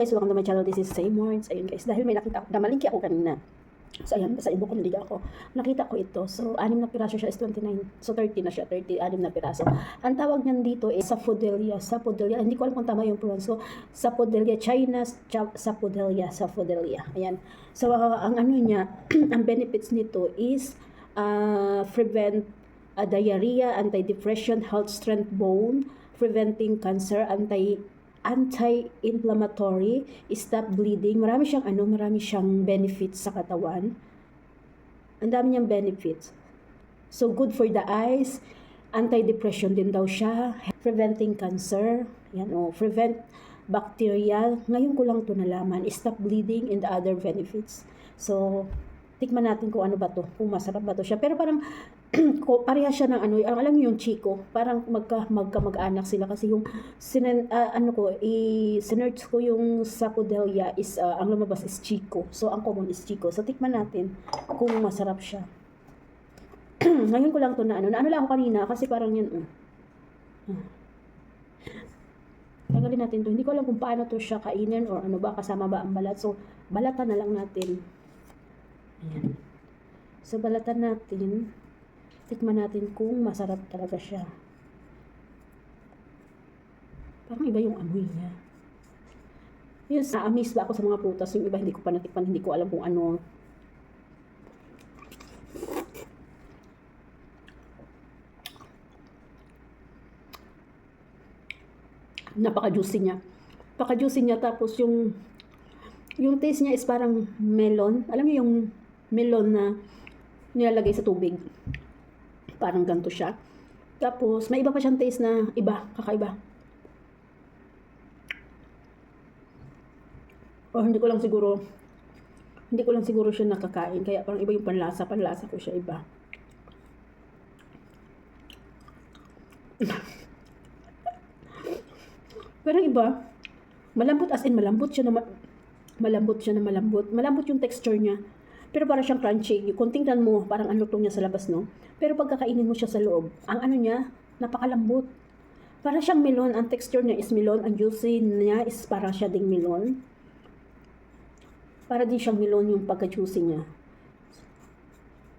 Guys, welcome to my channel. This is Saymords. Ayun guys, dahil may nakita, namalingki ako kanina. So ayan, sa ibo ko naliga ako. Nakita ko ito. So 6 na piraso siya is 29. So 30 na siya, 30, 6 na piraso. Ang tawag niyan dito is Saphodelia. Saphodelia. Hindi ko alam kung tama yung pronounce ko. Saphodelia, China, Saphodelia. Ayan. So ang ano niya, ang benefits nito is prevent diarrhea, anti-depression, health strength bone, preventing cancer, anti-inflammatory, stop bleeding. Marami siyang benefits sa katawan. Ang dami niyang benefits. So good for the eyes, anti-depression din daw siya, preventing cancer, prevent bacteria. Ngayon ko lang 'to nalaman, stop bleeding and the other benefits. So tikman natin kung ano ba to, kung masarap ba to siya. Pero parang pareha siya ng alam niyo yung Chico, parang mag-anak sila kasi yung sinearch ko yung Saphodelia is ang lumabas is Chico. So ang common is Chico. So tikman natin kung masarap siya. Ngayon ko lang to naano lang ako kanina kasi parang yan Tagalin natin to. Hindi ko alam kung paano to siya kainin or ano ba, kasama ba ang balat. So balatan na lang natin. Ayan. So balatan natin. Tikman natin kung masarap talaga siya. Parang iba yung amoy niya. Yes, na-amaze ba ako sa mga prutas. Yung iba hindi ko pa natikman, hindi ko alam kung ano. Napaka-juicy niya. Napaka-juicy niya, tapos yung taste niya is parang melon. Alam niyo yung melon na nilalagay sa tubig. Parang ganito siya. Tapos may iba pa siyang taste na kakaiba. O hindi ko lang siguro siya nakakain, kaya parang iba yung panlasa ko siya iba. Parang iba. Malambot, as in malambot siya na malambot. Malambot yung texture niya. Pero parang siyang crunchy. Kung tingnan mo, parang ang lutong niya sa labas, no? Pero pag kakainin mo siya sa loob, ang ano niya, napakalambot. Parang siyang melon. Ang texture niya is melon. Ang juicy niya is parang siya ding melon. Para din siyang melon yung pagka-juicy niya.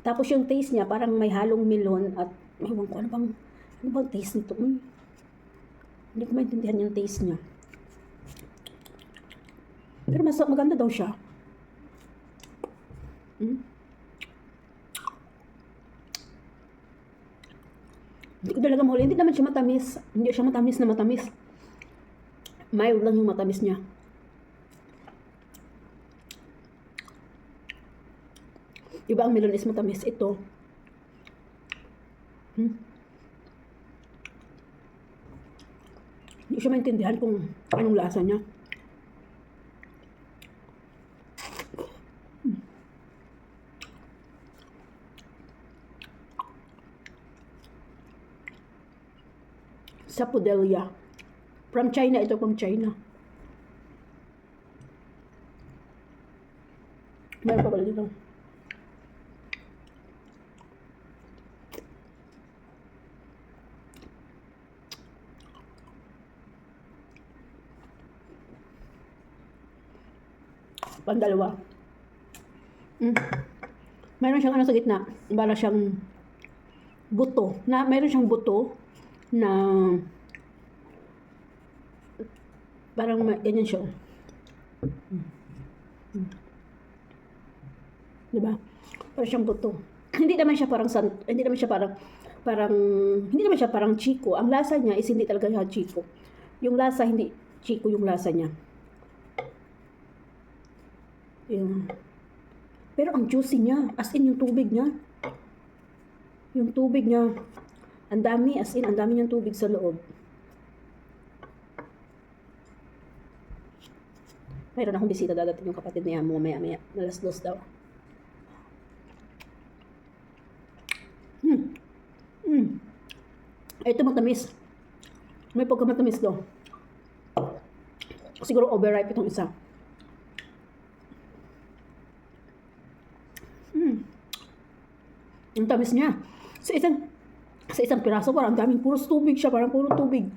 Tapos yung taste niya, parang may halong melon at ewan ko, ano bang taste nito? Hindi ko maintindihan yung taste niya. Pero mas maganda daw siya. Hindi ko talaga mahuli. Hindi naman siya matamis. Hindi siya matamis na matamis. Mild lang yung matamis niya. Diba ang melon is matamis? Ito. Hindi siya maintindihan kung anong lasa niya. Saphodelia. From China, ito from China. Meron pa pala dito. Pandalawa. Meron siyang sa gitna. Para siyang buto. Meron siyang buto na parang ganyan siya. Diba? Parang siyang buto. Hindi naman siya parang Chico. Ang lasa niya is hindi talaga siya Chico. Yung lasa hindi Chico yung lasa niya. Pero ang juicy niya, as in yung tubig niya. Yung tubig niya, ang dami niyang tubig sa loob. Mayroon akong bisita, dadating yung kapatid niya maya, nalas-dos daw. Ito matamis. May pagkamatamis daw. Siguro overripe itong isa. Ang tamis niya. Sa isang piraso, parang daming puros tubig siya, parang puro tubig.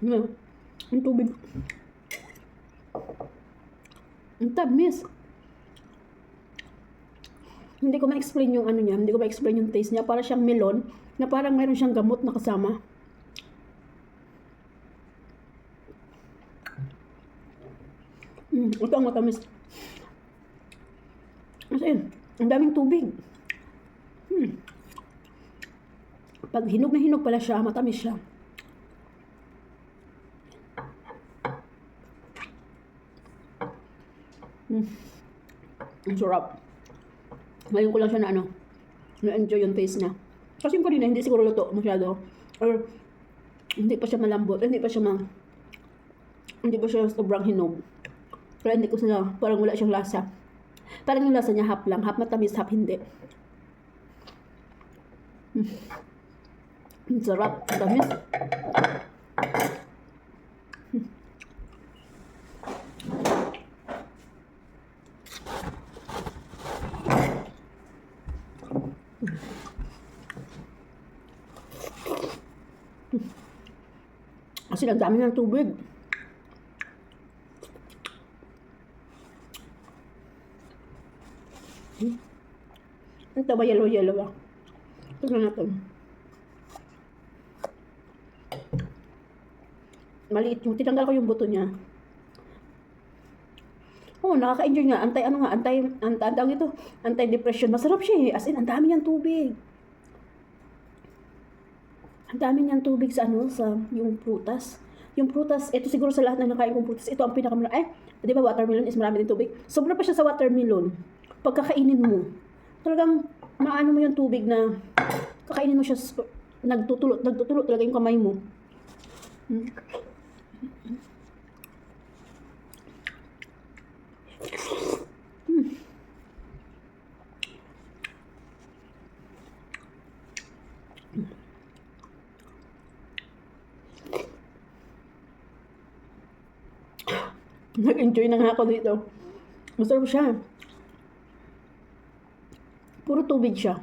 No, ang tubig. Ang tamis. Hindi ko ma-explain yung ano niya, hindi ko ma-explain yung taste niya. Para siyang melon, na parang mayroon siyang gamot na kasama. Ito ang matamis. As in, ang daming tubig. Pag hinog na hinog pala siya, matamis siya. Ang sarap. Ngayon ko lang siya na na-enjoy yung taste niya. Kasi yung kanina, hindi siguro luto masyado. Or, hindi pa siya malambot. Hindi pa siya sobrang hinog. Pero hindi ko sila, parang wala siyang lasa. Parang yung lasa niya half lang. Half matamis, half hindi. Ang sarap. Ang tamis. Kasi ang dami ng tubig. Ito ba yellow ah? Tignan natin. Maliit yung, tinanggal ko yung buto niya. Oh, nakaka-enjoy nga. Anti-depression. Masarap siya eh. As in, ang dami niyang tubig. Ang dami niyang tubig sa yung prutas. Yung prutas, ito siguro sa lahat na nakain kong prutas, ito ang pinakamarami. Di ba watermelon is marami din tubig? Sobra pa siya sa watermelon. Pagkakainin mo, talagang maano mo yung tubig na kakainin mo siya, nagtutulot talaga yung kamay mo. Nag-enjoy na nga ako dito. Masarap siya. Puro tubig siya.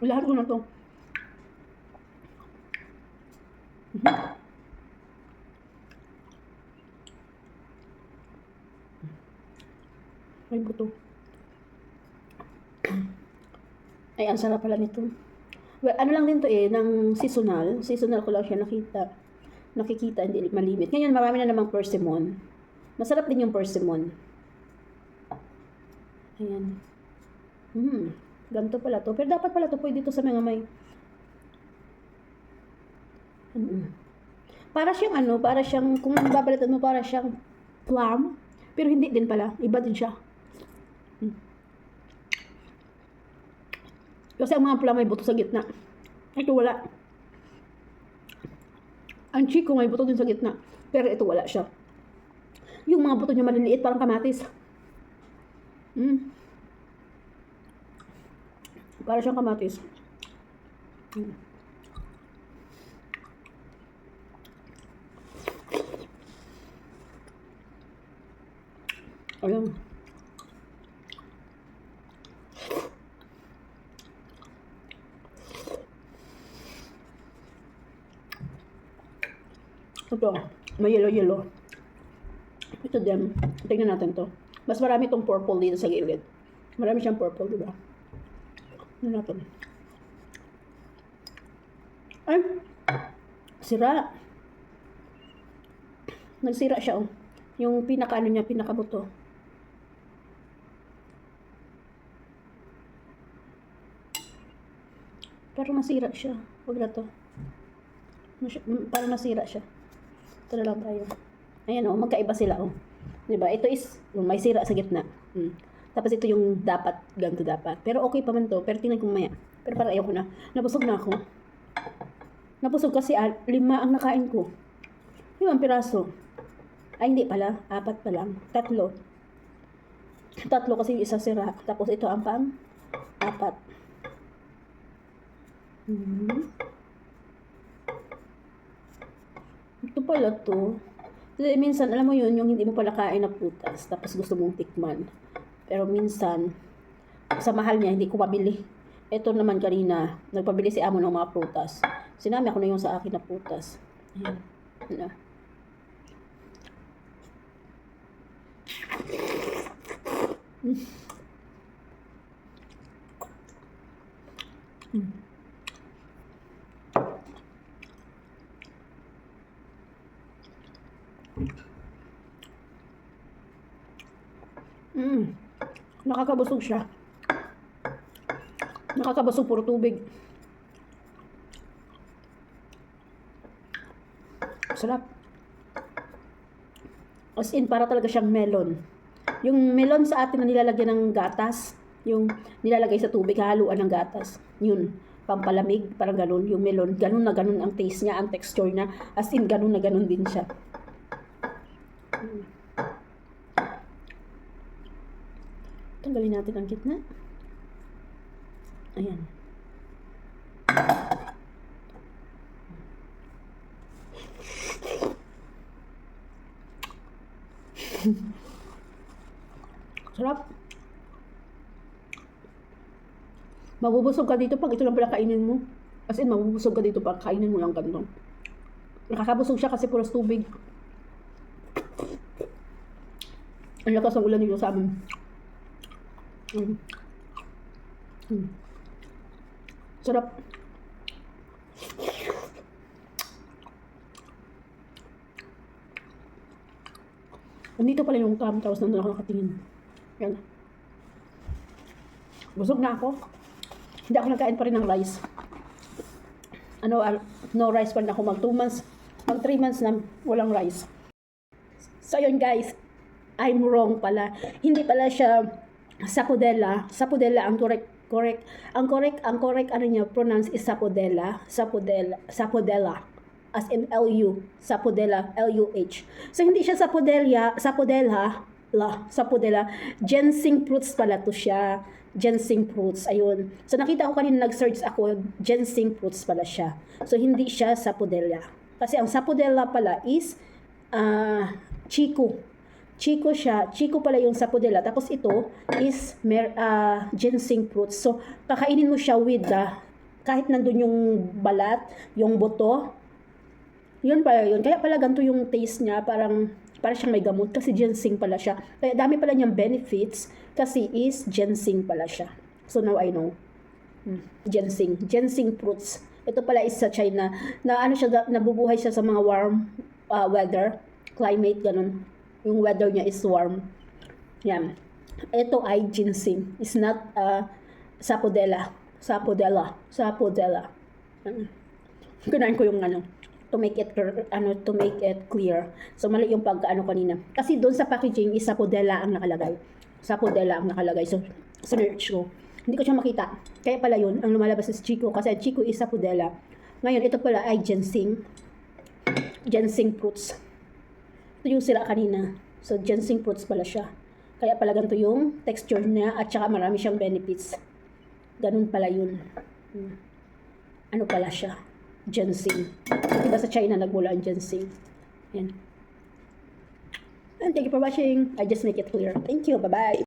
Lahat ko na to. Ay, buto. Ay, ang sarap pala nito. Well, ano lang din to ng seasonal. Seasonal ko lang siya nakikita, hindi malimit. Ngayon, marami na namang persimmon. Masarap din yung persimmon. Ayan. Ganito pala to. Pero dapat pala to pwede dito sa mga may... Para siyang, kung babalitan mo, para siyang plum. Pero hindi din pala. Iba din siya. Kasi ang mga plum may buto sa gitna. Ito wala. Ang chico may buto din sa gitna. Pero ito wala siya. Yung mga buto niya maliliit, parang kamatis. Para siyang kamatis. Ayan. Ito, may yellow. Ito din. Tingnan natin to. Mas marami itong purple dito sa gilid. Marami siyang purple, diba? Tingnan natin. Ay! Sira. Nagsira siya, oh. Yung pinakabuto. Pero nasira siya. Huwag na to. Parang nasira siya. Ito na lang tayo. Ayan o, magkaiba sila o. Diba? Ito is, may sira sa gitna. Tapos ito yung ganito dapat. Pero okay pa man to. Pero tingnan ko maya. Pero parang ayoko na. Nabusog na ako. Nabusog kasi 5 ang nakain ko. 5 piraso. Ay, hindi pala. 4 pa lang. 3 kasi yung isa sira. Tapos ito ang pang 4. Ito pala to. Kasi minsan, alam mo yun, yung hindi mo pala kain na prutas, tapos gusto mong tikman. Pero minsan, Sa mahal niya, hindi ko mabili. Ito naman kanina, nagpabili si amo ng mga prutas. Sinami ako na yung sa akin na prutas. Ayan. Ayan. Nakakabusog siya. Nakakabusog, puro tubig. Sarap. As in, para talaga siyang melon. Yung melon sa atin na nilalagyan ng gatas, yung nilalagay sa tubig, haluan ng gatas. Yun, pampalamig, parang ganun. Yung melon, ganun na ganun ang taste niya, ang texture niya. As in, ganun na ganun din siya. Tanggalin natin ang gitna. Ayan. Sarap. Mabubusog ka dito pag ito lang pala kainin mo. As in, mabubusog ka dito pag kainin mo lang ganito. Nakakabusog siya kasi puros tubig. Ang lakas ng ulan nito sa amin. Sarap. Nandito pala yung cam, tapos nandun ako nakatingin. Yan. Busog na ako. Hindi ako nagkain pa rin ng rice. No rice pa rin ako. Mag 2 months, mag 3 months na walang rice. So yun guys, I'm wrong pala. Hindi pala siya sapodella. Sapodella ang correct. Ang correct ano niya pronounce is sapodella. Sapodella. As in L-U, sapodella, L-U-H. So, hindi siya sapodella, ginseng fruits pala to siya. Ginseng fruits, ayun. So, nakita ko kanina, nag-search ako, ginseng fruits pala siya. So, hindi siya sapodella. Kasi ang sapodella pala is, chico. Chico siya, chico pala yung sapodella. Tapos ito is ginseng fruits. So, kakainin mo siya with kahit nandun yung balat, yung buto, yun pala yun. Kaya pala ganito yung taste niya, para siyang may gamot kasi ginseng pala siya. Kaya dami pala niyang benefits kasi is ginseng pala siya. So now I know. Ginseng fruits. Ito pala is sa China na ano siya, nabubuhay siya sa mga warm weather, climate ganun. Yung weather niya is warm. Yan. Ito ay ginseng. It's not sapodella. Kunain ko yung to make it clear. So mali yung pagkaano kanina. Kasi doon sa packaging is sapodella ang nakalagay. So search ko. Hindi ko siya makita. Kaya pala yun, ang lumalabas is chico kasi chico is sapodella. Ngayon ito pala ay ginseng fruits. Ito yung sila kanina. So ginseng fruits pala siya. Kaya pala ganito yung texture niya at saka marami siyang benefits. Ganun pala yun. Ano pala siya? Ginseng. Diba sa China nagmula ang ginseng. Yan. And thank you for watching. I just make it clear. Thank you. Bye-bye.